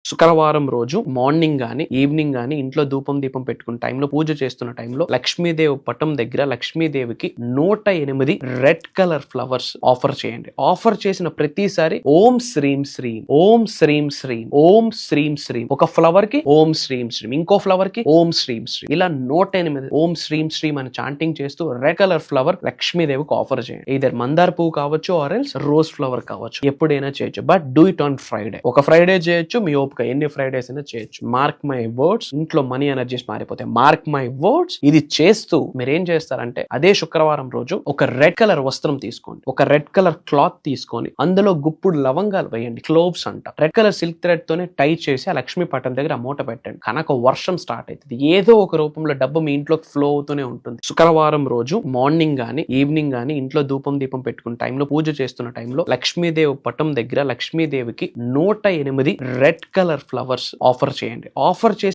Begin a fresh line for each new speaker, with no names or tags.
శుక్రవారం రోజు మార్నింగ్ గానీ ఈవినింగ్ గానీ ఇంట్లో దీపం పెట్టుకున్న టైంలో పూజ చేస్తున్న టైంలో లక్ష్మీదేవి పటం దగ్గర లక్ష్మీదేవికి 108 రెడ్ కలర్ ఫ్లవర్స్ ఆఫర్ చేయండి. ఆఫర్ చేసిన ప్రతిసారి ఓం శ్రీం శ్రీం, ఓం శ్రీం శ్రీం, ఓం శ్రీం శ్రీం, ఒక ఫ్లవర్ కి ఓం శ్రీం శ్రీం, ఇంకో ఫ్లవర్ కి ఓం శ్రీం శ్రీం, ఇలా 108 ఓం శ్రీం శ్రీం అని చాంటింగ్ చేస్తూ రెడ్ కలర్ ఫ్లవర్ లక్ష్మీదేవికి ఆఫర్ చేయండి. ఇదర్ మందార పువ్వు కావచ్చు ఆర్ ఎల్స్ రోజ్ ఫ్లవర్ కావచ్చు, ఎప్పుడైనా చేయొచ్చు. But do it on Friday. ఒక ఫ్రైడే చేయొచ్చు, మీ ఓపిక ఎన్ని ఫ్రైడేస్ అయినా చేయొచ్చు. మార్క్ మై వర్డ్స్, ఇంట్లో మనీ ఎనర్జీస్ మారిపోతాయి. Mark my words. ఇది చేస్తూ మీరేం చేస్తారంటే అదే శుక్రవారం రోజు ఒక రెడ్ కలర్ వస్త్రం తీసుకోండి, ఒక రెడ్ కలర్ క్లాత్ తీసుకొని అందులో గుప్పుడు లవంగాలు వేయండి, క్లోవ్స్ అంట. రెడ్ కలర్ సిల్క్ థ్రెడ్ తోనే టై చేసి ఆ లక్ష్మీ పటం దగ్గర ఆ మూట పెట్టండి. కనుక వర్షం స్టార్ట్ అవుతుంది. ఏదో ఒక రూపంలో డబ్బు మీ ఇంట్లోకి ఫ్లో అవుతూనే ఉంటుంది. శుక్రవారం రోజు మార్నింగ్ గానీ ఈవినింగ్ గానీ ఇంట్లో దీపం పెట్టుకున్న టైంలో పూజ చేస్తున్న టైంలో లక్ష్మీదేవి పటం దగ్గర లక్ష్మీదేవికి 108 రెడ్ కలర్ ఫ్లవర్స్ ఆఫర్ చేయండి. ఆఫర్ చేసి